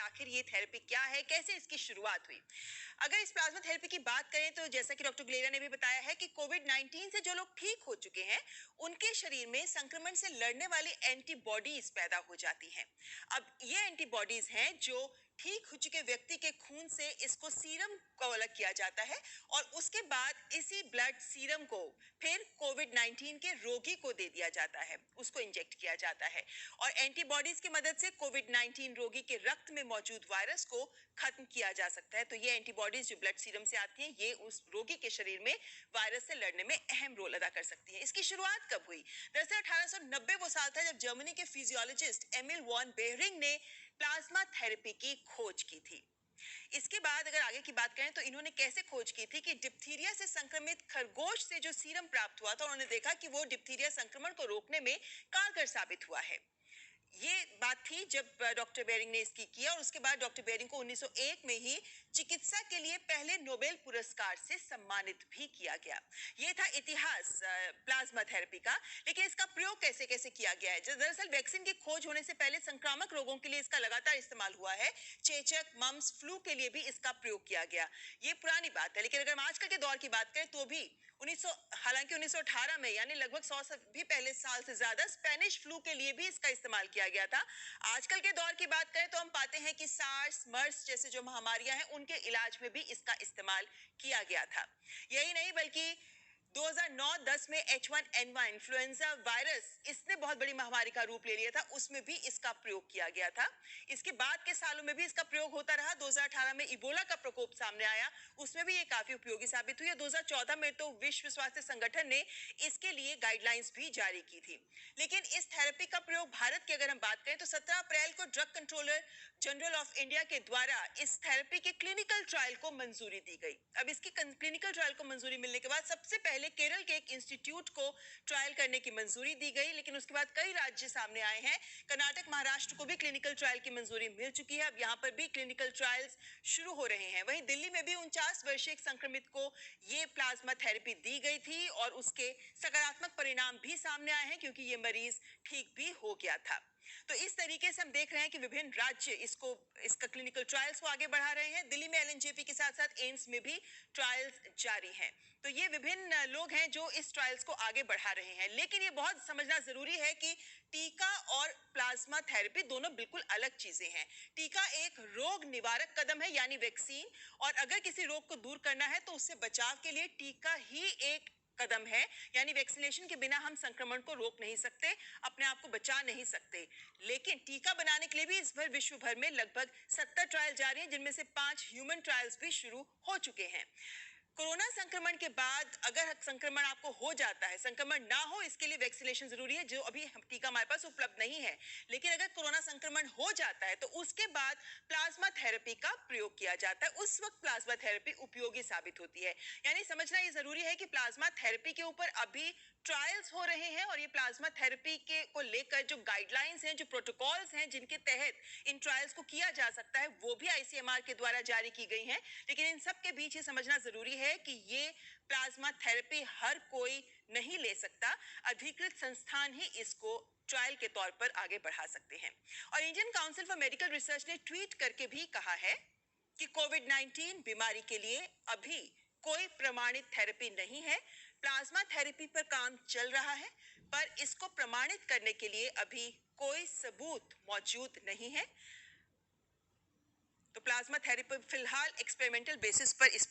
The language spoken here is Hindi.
आखिर ये थेरेपी क्या है, कैसे इसकी शुरुआत हुई। अगर इस प्लाज्मा थेरेपी की बात करें तो जैसा कि डॉक्टर गुलेरिया ने भी बताया है कि कोविड-19 से जो लोग ठीक हो चुके हैं, उनके शरीर में संक्रमण से लड़ने वाली एंटीबॉडीज पैदा हो जाती हैं। अब ये एंटीबॉडीज हैं जो ठीक हो चुके व्यक्ति के खून से इसको सीरम को अलग किया जाता है और उसके बाद इसी ब्लड सीरम को फिर कोविड-19 के रोगी को दे दिया जाता है, उसको इंजेक्ट किया जाता है। और एंटीबॉडीज की मदद से कोविड-19 रोगी के रक्त में मौजूद वायरस को खत्म किया जा सकता है। तो ये एंटीबॉडीज जो ब्लड सीरम से आती हैं, ये उस रोगी के शरीर में वायरस से लड़ने में अहम रोल अदा कर सकती है। इसकी शुरुआत कब हुई? दरअसल 1890 वो साल था जब जर्मनी के फिजियोलॉजिस्ट एमिल वॉन बेहरिंग ने प्लाज्मा थेरेपी की खोज की थी। इसके बाद अगर आगे की बात करें तो इन्होंने कैसे खोज की थी कि डिप्थीरिया से संक्रमित खरगोश से जो सीरम प्राप्त हुआ था, उन्होंने देखा कि वो डिप्थीरिया संक्रमण को रोकने में कारगर साबित हुआ है। ये बात थी जब डॉक्टर बेरिंग ने इसकी किया और उसके बाद डॉक्टर बेरिंग को 1901 में ही चिकित्सा के लिए पहले नोबेल पुरस्कार से सम्मानित भी किया गया। ये था इतिहास प्लाज्मा थेरेपी का। लेकिन इसका प्रयोग कैसे कैसे किया गया है? दरअसल वैक्सीन की खोज होने से पहले संक्रामक रोगों के लिए इसका लगातार इस्तेमाल हुआ है। चेचक, मम्स, फ्लू के लिए भी इसका प्रयोग किया गया। ये पुरानी बात है, लेकिन अगर हम आजकल के दौर की बात करें तो भी 1900 हालांकि 1918 में यानी लगभग 100 से भी पहले साल से ज्यादा स्पेनिश फ्लू के लिए भी इसका इस्तेमाल किया गया था। आजकल के दौर की बात करें तो हम पाते हैं कि सार्स, मर्स जैसे जो महामारियां हैं, उनके इलाज में भी इसका इस्तेमाल किया गया था। यही नहीं बल्कि 2009-10 में H1N1 इन्फ्लुएंजा वायरस, इसने बहुत बड़ी महामारी का रूप ले लिया था, उसमें भी इसका प्रयोग किया गया था। इसके बाद के सालों में भी इसका प्रयोग होता रहा। 2018 में इबोला का प्रकोप सामने आया, उसमें भी ये काफी उपयोगी साबित हुई। 2014 में तो विश्व स्वास्थ्य संगठन ने इसके लिए गाइडलाइंस भी जारी की थी। लेकिन इस थेरेपी का प्रयोग भारत की अगर हम बात करें तो 17 अप्रैल को drug controller general of India के द्वारा इस थेरेपी के क्लिनिकल ट्रायल को मंजूरी दी गई। अब इसकी क्लिनिकल ट्रायल को मंजूरी मिलने के बाद सबसे पहले केरल के एक इंस्टीट्यूट को ट्रायल करने की मंजूरी दी गई, लेकिन उसके बाद कई राज्य सामने आए हैं। कर्नाटक, महाराष्ट्र को भी क्लिनिकल ट्रायल की मंजूरी मिल चुकी है। अब यहाँ पर भी क्लिनिकल ट्रायल्स शुरू हो रहे हैं। वहीं दिल्ली में भी 49 वर्षीय एक संक्रमित को ये प्लाज्मा थेरेपी दी गई थी और उसके सकारात्मक परिणाम भी सामने आए हैं, क्योंकि ये मरीज ठीक भी हो गया था। तो इस तरीके से हम देख रहे हैं कि विभिन्न राज्य इसका क्लिनिकल ट्रायल्स को आगे बढ़ा रहे हैं। दिल्ली में एलएनजेपी के साथ साथ एम्स में भी ट्रायल्स जारी हैं। तो ये विभिन्न लोग हैं जो इस ट्रायल्स को आगे बढ़ा रहे हैं। लेकिन ये बहुत समझना जरूरी है कि टीका और प्लाज्मा थेरेपी दोनों बिल्कुल अलग चीजें हैं। टीका एक रोग निवारक कदम है, यानी वैक्सीन, और अगर किसी रोग को दूर करना है तो उससे बचाव के लिए टीका ही एक कदम है। यानी वैक्सीनेशन के बिना हम संक्रमण को रोक नहीं सकते, अपने आप को बचा नहीं सकते। लेकिन टीका बनाने के लिए भी इस भर विश्व भर में लगभग 70 ट्रायल जारी हैं, जिनमें से 5 ह्यूमन ट्रायल्स भी शुरू हो चुके हैं। कोरोना संक्रमण के बाद अगर संक्रमण आपको हो जाता है, संक्रमण ना हो इसके लिए वैक्सीनेशन जरूरी है, जो अभी टीका हमारे पास उपलब्ध नहीं है। लेकिन अगर कोरोना संक्रमण हो जाता है तो उसके बाद प्लाज्मा थेरेपी का प्रयोग किया जाता है। उस वक्त प्लाज्मा थेरेपी उपयोगी साबित होती है। यानी समझना ये जरूरी है कि प्लाज्मा थेरेपी के ऊपर अभी ट्रायल्स हो रहे हैं और ये प्लाज्मा थेरेपी के को लेकर जो गाइडलाइंस हैं, जो प्रोटोकॉल्स हैं जिनके तहत इन ट्रायल्स को किया जा सकता है, वो भी आईसीएमआर के द्वारा जारी की गई हैं। लेकिन इन सब के बीच ये समझना जरूरी है कि ये प्लाज्मा थेरेपी हर कोई नहीं ले सकता। अधिकृत संस्थान ही इसको ट्रायल के तौर पर आगे बढ़ा सकते हैं। और Indian council for medical research ने ट्वीट करके भी कहा है कि कोविड-19 बीमारी के लिए अभी कोई प्रमाणित थेरेपी नहीं है। प्लाज्मा थेरेपी पर काम चल रहा है, पर इसको प्रमाणित करने के लिए अभी कोई सबूत मौजूद नहीं है। तो प्लाज्मा थेरेपी फिलहाल एक्सपेरिमेंटल बेसिस पर इस